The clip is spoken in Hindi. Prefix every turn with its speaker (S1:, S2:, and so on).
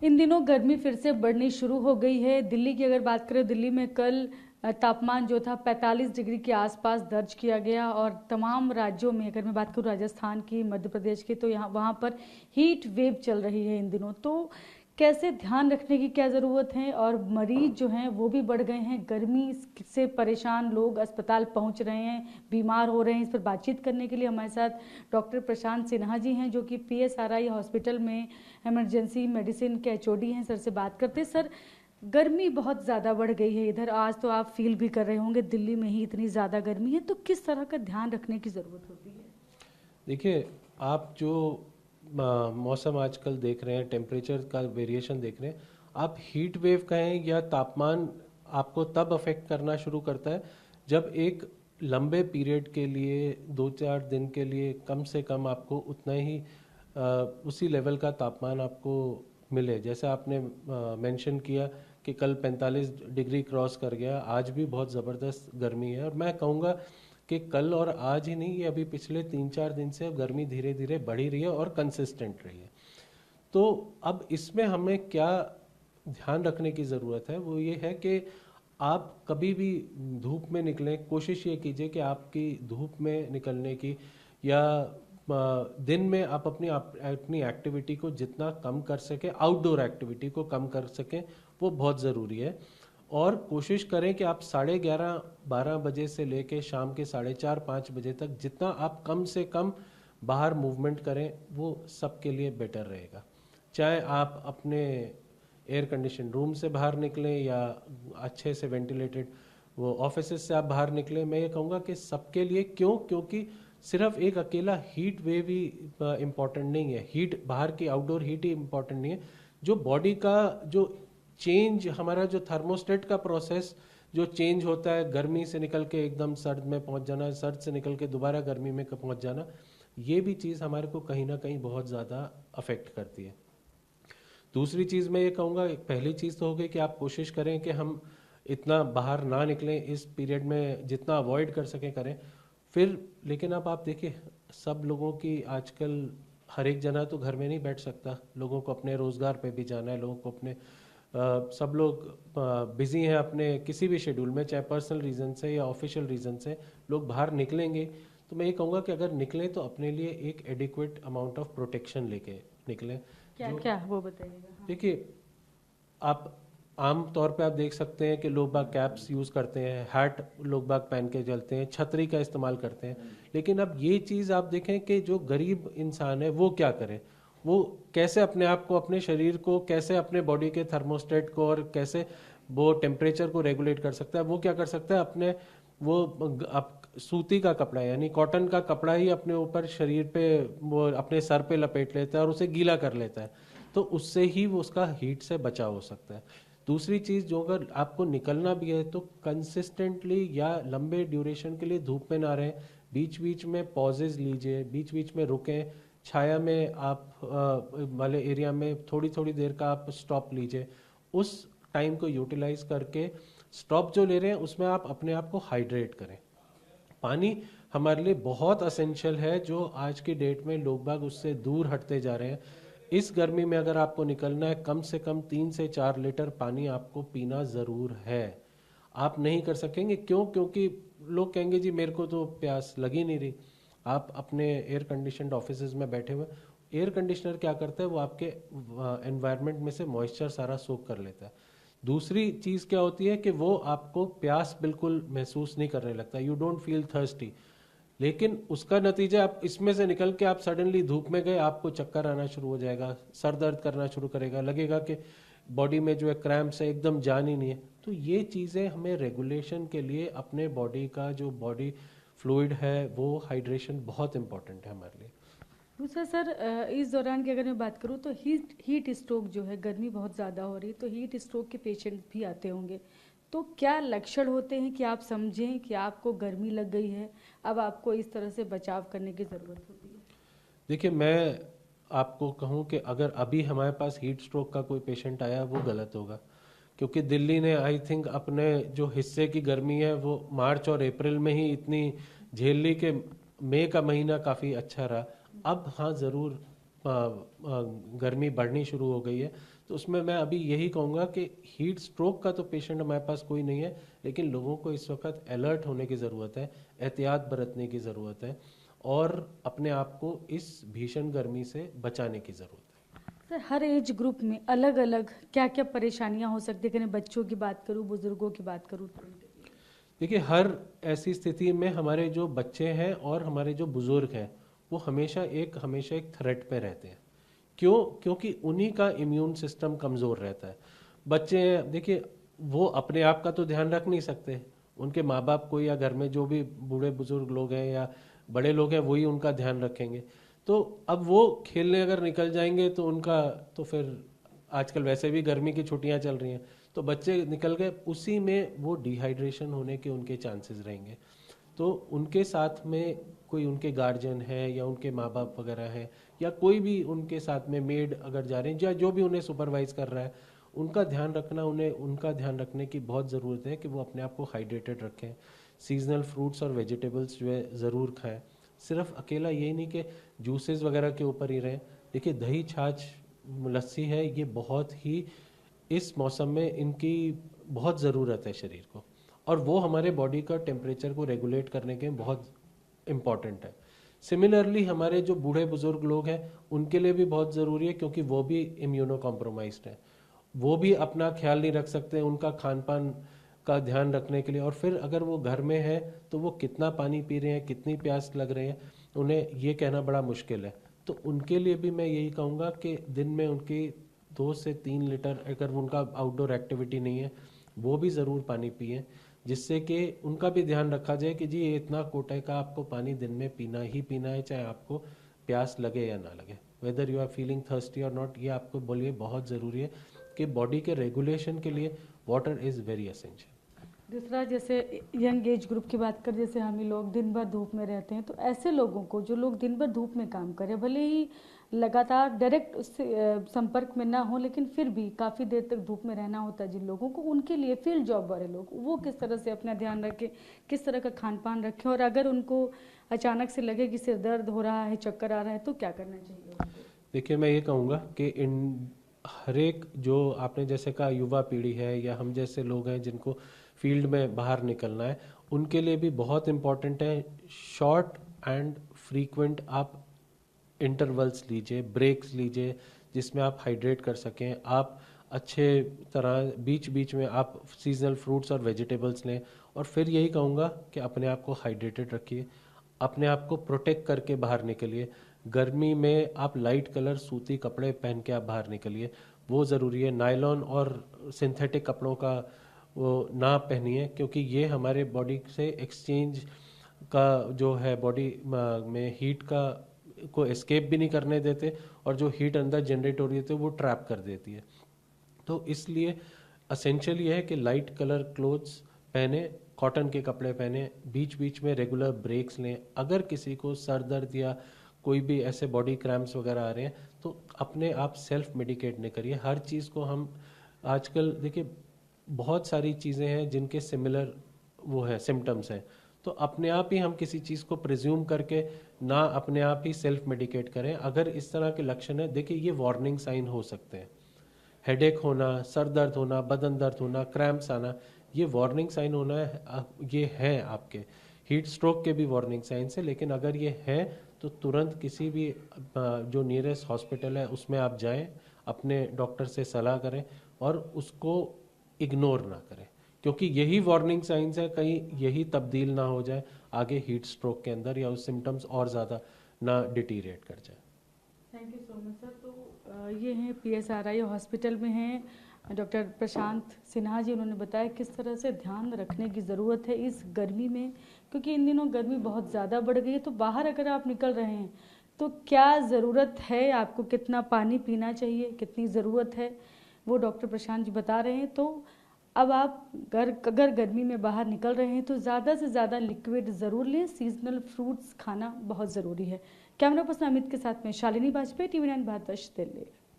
S1: इन दिनों गर्मी फिर से बढ़नी शुरू हो गई है। दिल्ली की अगर बात करें, दिल्ली में कल तापमान जो था 45 डिग्री के आसपास दर्ज किया गया। और तमाम राज्यों में अगर मैं बात करूं, राजस्थान की, मध्य प्रदेश की, तो यहाँ वहाँ पर हीट वेव चल रही है इन दिनों। तो कैसे ध्यान रखने की क्या ज़रूरत है? और मरीज जो हैं वो भी बढ़ गए हैं, गर्मी से परेशान लोग अस्पताल पहुँच रहे हैं, बीमार हो रहे हैं। इस पर बातचीत करने के लिए हमारे साथ डॉक्टर प्रशांत सिन्हा जी हैं, जो कि PSRI हॉस्पिटल में इमरजेंसी मेडिसिन के HOD हैं। सर से बात करते हैं। सर, गर्मी बहुत ज़्यादा बढ़ गई है इधर, आज तो आप फील भी कर रहे होंगे, दिल्ली में ही इतनी ज़्यादा गर्मी है, तो किस तरह का ध्यान रखने की ज़रूरत होती है?
S2: देखिए, आप जो मौसम आजकल देख रहे हैं, टेम्परेचर का वेरिएशन देख रहे हैं, आप हीट वेव कहें या तापमान, आपको तब अफेक्ट करना शुरू करता है जब एक लंबे पीरियड के लिए 2-4 दिन के लिए कम से कम आपको उतना ही उसी लेवल का तापमान आपको मिले। जैसे आपने मेंशन किया कि कल 45 डिग्री क्रॉस कर गया, आज भी बहुत ज़बरदस्त गर्मी है। और मैं कहूँगा कि कल और आज ही नहीं, ये अभी पिछले 3-4 दिन से गर्मी धीरे धीरे बढ़ी रही है और कंसिस्टेंट रही है। तो अब इसमें हमें क्या ध्यान रखने की ज़रूरत है, वो ये है कि आप कभी भी धूप में निकलें, कोशिश ये कीजिए कि आपकी धूप में निकलने की या दिन में आप अपनी एक्टिविटी को जितना कम कर सकें, आउटडोर एक्टिविटी को कम कर सकें, वो बहुत ज़रूरी है। और कोशिश करें कि आप 11:30-12 बजे से लेके शाम के 4:30-5 बजे तक जितना आप कम से कम बाहर मूवमेंट करें, वो सबके लिए बेटर रहेगा। चाहे आप अपने एयर कंडीशन रूम से बाहर निकलें या अच्छे से वेंटिलेटेड वो ऑफिस से आप बाहर निकलें, मैं ये कहूँगा कि सबके लिए। क्योंकि सिर्फ एक अकेला हीट वेव ही इम्पॉर्टेंट नहीं है, हीट बाहर की आउटडोर हीट ही इम्पॉर्टेंट नहीं है। जो बॉडी का जो चेंज, हमारा जो थर्मोस्टेट का प्रोसेस जो चेंज होता है, गर्मी से निकल के एकदम सर्द में पहुंच जाना, सर्द से निकल के दोबारा गर्मी में पहुंच जाना, ये भी चीज़ हमारे को कहीं ना कहीं बहुत ज़्यादा अफेक्ट करती है। दूसरी चीज़ मैं ये कहूँगा, पहली चीज़ तो हो गई कि आप कोशिश करें कि हम इतना बाहर ना निकलें इस पीरियड में, जितना अवॉइड कर सकें करें। फिर लेकिन अब आप देखिए, सब लोगों की आजकल, हर एक जना तो घर में नहीं बैठ सकता, लोगों को अपने रोज़गार पे भी जाना है, लोगों को अपने सब लोग बिजी हैं अपने किसी भी शेड्यूल में, चाहे पर्सनल रीज़न से या ऑफिशियल रीज़न से लोग बाहर निकलेंगे। तो मैं ये कहूँगा कि अगर निकलें तो अपने लिए एक एडिक्वेट अमाउंट ऑफ प्रोटेक्शन लेके निकलें।
S1: क्या क्या वो बताइएगा। हाँ।
S2: देखिए, आप आम तौर पे आप देख सकते हैं कि लोग बाग कैप्स यूज़ करते हैं, हैट लोग बाग पहन के चलते हैं, छतरी का इस्तेमाल करते हैं। लेकिन अब ये चीज़ आप देखें कि जो गरीब इंसान है वो क्या करे, वो कैसे अपने आप को, अपने शरीर को, कैसे अपने बॉडी के थर्मोस्टेट को और कैसे वो टेम्परेचर को रेगुलेट कर सकता है। वो क्या कर सकता है, अपने वो सूती का कपड़ा यानी कॉटन का कपड़ा ही अपने ऊपर शरीर पे, वो अपने सर पे लपेट लेता है और उसे गीला कर लेता है। तो उससे ही वो उसका हीट से बचाव हो सकता है। दूसरी चीज़, जो अगर आपको निकलना भी है तो कंसिस्टेंटली या लंबे ड्यूरेशन के लिए धूप में ना रहें, बीच बीच में पॉजेज लीजिए, बीच बीच में रुकें, छाया में आप वाले एरिया में थोड़ी थोड़ी देर का आप स्टॉप लीजिए। उस टाइम को यूटिलाइज करके स्टॉप जो ले रहे हैं उसमें आप अपने आप को हाइड्रेट करें। पानी हमारे लिए बहुत असेंशियल है, जो आज की डेट में लोग बाग उससे दूर हटते जा रहे हैं। इस गर्मी में अगर आपको निकलना है, कम से कम 3 से 4 लीटर पानी आपको पीना ज़रूर है। आप नहीं कर सकेंगे, क्योंकि लोग कहेंगे जी मेरे को तो प्यास लगी नहीं रही। आप अपने एयर कंडीशनड ऑफिसेज में बैठे हुए, एयर कंडीशनर क्या करता है, वो आपके एनवायरनमेंट में से मॉइस्चर सारा सोख कर लेता है। दूसरी चीज़ क्या होती है कि वो आपको प्यास बिल्कुल महसूस नहीं करने लगता, यू डोंट फील थर्स्टी। लेकिन उसका नतीजा, आप इसमें से निकल के आप सडनली धूप में गए, आपको चक्कर आना शुरू हो जाएगा, सर दर्द करना शुरू करेगा, लगेगा कि बॉडी में जो है क्रैम्प्स है, एकदम जान ही नहीं है। तो ये चीज़ें हमें रेगुलेशन के लिए, अपने बॉडी का जो बॉडी फ्लूइड है, वो हाइड्रेशन बहुत इंपॉर्टेंट है हमारे लिए।
S1: दूसरा सर, इस दौरान की अगर मैं बात करूँ तो हीट स्ट्रोक जो है, गर्मी बहुत ज़्यादा हो रही है तो हीट स्ट्रोक के पेशेंट भी आते होंगे। तो क्या लक्षण होते हैं कि आप समझें कि आपको गर्मी लग गई है, अब आपको इस तरह से बचाव करने की ज़रूरत होती है?
S2: देखिए, मैं आपको कहूँ कि अगर अभी हमारे पास हीट स्ट्रोक का कोई पेशेंट आया, वो गलत होगा। क्योंकि दिल्ली ने आई थिंक अपने जो हिस्से की गर्मी है वो मार्च और अप्रैल में ही इतनी झेल ली कि मई का महीना काफ़ी अच्छा रहा। अब हाँ, ज़रूर गर्मी बढ़नी शुरू हो गई है। तो उसमें मैं अभी यही कहूँगा कि हीट स्ट्रोक का तो पेशेंट हमारे पास कोई नहीं है, लेकिन लोगों को इस वक्त अलर्ट होने की ज़रूरत है, एहतियात बरतने की ज़रूरत है और अपने आप को इस भीषण गर्मी से बचाने की ज़रूरत है।
S1: सर, हर एज ग्रुप में अलग अलग क्या क्या परेशानियां हो सकती है? बच्चों की बात करूं, बुजुर्गों की बात करूं,
S2: देखिए, हर ऐसी स्थिति में हमारे जो बच्चे हैं और हमारे जो बुजुर्ग हैं वो हमेशा एक थ्रेट पे रहते हैं। क्यों? क्योंकि उन्हीं का इम्यून सिस्टम कमज़ोर रहता है। बच्चे हैं, देखिए, वो अपने आप का तो ध्यान रख नहीं सकते, उनके माँ बाप को या घर में जो भी बूढ़े बुजुर्ग लोग हैं या बड़े लोग हैं वही उनका ध्यान रखेंगे। तो अब वो खेलने अगर निकल जाएंगे तो उनका तो फिर आजकल वैसे भी गर्मी की छुट्टियां चल रही हैं, तो बच्चे निकल गए, उसी में वो डिहाइड्रेशन होने के उनके चांसेस रहेंगे। तो उनके साथ में कोई उनके गार्जियन है या उनके माँ बाप वगैरह हैं या कोई भी उनके साथ में मेड अगर जा रहे हैं या जो भी उन्हें सुपरवाइज कर रहा है, उनका ध्यान रखना, उन्हें उनका ध्यान रखने की बहुत ज़रूरत है कि वो अपने आप को हाइड्रेटेड रखें। सीजनल फ्रूट्स और वेजिटेबल्स जो है ज़रूर खाएं। सिर्फ अकेला यही नहीं कि जूसेस वगैरह के ऊपर ही रहें। देखिए, दही, छाछ, लस्सी है, ये बहुत ही इस मौसम में इनकी बहुत ज़रूरत है शरीर को, और वो हमारे बॉडी का टेम्परेचर को रेगुलेट करने के बहुत इम्पॉर्टेंट है। सिमिलरली हमारे जो बूढ़े बुजुर्ग लोग हैं उनके लिए भी बहुत ज़रूरी है, क्योंकि वो भी इम्यूनो कॉम्प्रोमाइज्ड है, वो भी अपना ख्याल नहीं रख सकते उनका खान पान का ध्यान रखने के लिए। और फिर अगर वो घर में है तो वो कितना पानी पी रहे हैं, कितनी प्यास लग रही है, उन्हें ये कहना बड़ा मुश्किल है। तो उनके लिए भी मैं यही कहूँगा कि दिन में उनकी 2 से 3 लीटर, अगर उनका आउटडोर एक्टिविटी नहीं है, वो भी ज़रूर पानी पिए, जिससे कि उनका भी ध्यान रखा जाए कि जी ये इतना कोटे का आपको पानी दिन में पीना ही पीना है, चाहे आपको प्यास लगे या ना लगे, whether you are feeling thirsty और नॉट। ये आपको बोलिए बहुत ज़रूरी है कि बॉडी के रेगुलेशन के लिए वाटर इज़ वेरी एसेंशियल।
S1: दूसरा, जैसे यंग एज ग्रुप की बात कर, जैसे हम ही लोग दिन भर धूप में रहते हैं, तो ऐसे लोगों को, जो लोग दिन भर धूप में काम करें, भले ही लगातार डायरेक्ट उससे संपर्क में ना हो, लेकिन फिर भी काफ़ी देर तक धूप में रहना होता है जिन लोगों को, उनके लिए फील्ड जॉब वाले लोग, वो किस तरह से अपना ध्यान रखें, किस तरह का खान पान रखें, और अगर उनको अचानक से लगे कि सिर दर्द हो रहा है, चक्कर आ रहा है, तो क्या करना चाहिए उनको?
S2: देखिए, मैं ये कहूँगा कि इन हर एक, जो आपने जैसे कहा युवा पीढ़ी है या हम जैसे लोग हैं जिनको फील्ड में बाहर निकलना है, उनके लिए भी बहुत इम्पॉर्टेंट है शॉर्ट एंड फ्रीक्वेंट आप इंटरवल्स लीजिए, ब्रेक्स लीजिए, जिसमें आप हाइड्रेट कर सकें। आप अच्छे तरह बीच बीच में आप सीजनल फ्रूट्स और वेजिटेबल्स लें, और फिर यही कहूँगा कि अपने आप को हाइड्रेटेड रखिए, अपने आप को प्रोटेक्ट करके बाहर निकलिए। गर्मी में आप लाइट कलर सूती कपड़े पहन के आप बाहर निकलिए, वो ज़रूरी है। नायलॉन और सिंथेटिक कपड़ों का वो ना पहनिए, क्योंकि ये हमारे बॉडी से एक्सचेंज का जो है, बॉडी में हीट का को एस्केप भी नहीं करने देते, और जो हीट अंदर जनरेट हो रही है तो वो ट्रैप कर देती है। तो इसलिए असेंशियल ये है कि लाइट कलर क्लोथ्स पहने, कॉटन के कपड़े पहने, बीच बीच में रेगुलर ब्रेक्स लें। अगर किसी को सर दर्द या कोई भी ऐसे बॉडी क्रैम्प्स वगैरह आ रहे हैं तो अपने आप सेल्फ मेडिकेट नहीं करिए। हर चीज़ को हम आजकल देखिए, बहुत सारी चीज़ें हैं जिनके सिमिलर वो है सिम्टम्स हैं, तो अपने आप ही हम किसी चीज़ को प्रिज्यूम करके ना अपने आप ही सेल्फ मेडिकेट करें। अगर इस तरह के लक्षण है, देखिए ये वार्निंग साइन हो सकते हैं। हेडेक होना, सर दर्द होना, बदन दर्द होना, क्रैम्प्स आना, ये वार्निंग साइन होना है, ये हैं आपके। हीट स्ट्रोक के भी वार्निंग साइंस है, लेकिन अगर ये हैं तो तुरंत किसी भी जो नियरेस्ट हॉस्पिटल है उसमें आप जाएं, अपने डॉक्टर से सलाह करें और उसको इग्नोर ना करें, क्योंकि यही वार्निंग साइंस है, कहीं यही तब्दील ना हो जाए आगे हीट स्ट्रोक के अंदर, या उस सिम्टम्स और ज़्यादा ना डिटीरिएट कर जाए।
S1: Thank you so much sir. तो ये हैं PSRI हॉस्पिटल में हैं डॉक्टर प्रशांत सिन्हा जी। उन्होंने बताया किस तरह से ध्यान रखने की ज़रूरत है इस गर्मी में, क्योंकि इन दिनों गर्मी बहुत ज़्यादा बढ़ गई है। तो बाहर अगर आप निकल रहे हैं तो क्या ज़रूरत है, आपको कितना पानी पीना चाहिए, कितनी ज़रूरत है, वो डॉक्टर प्रशांत जी बता रहे हैं। तो अब आप अगर गर्मी में बाहर निकल रहे हैं तो ज़्यादा से ज़्यादा लिक्विड ज़रूर लें, सीजनल फ्रूट्स खाना बहुत ज़रूरी है। कैमरा पर्सन अमित के साथ में शालिनी वाजपेयी, TV9 भारतवर्ष, दिल्ली।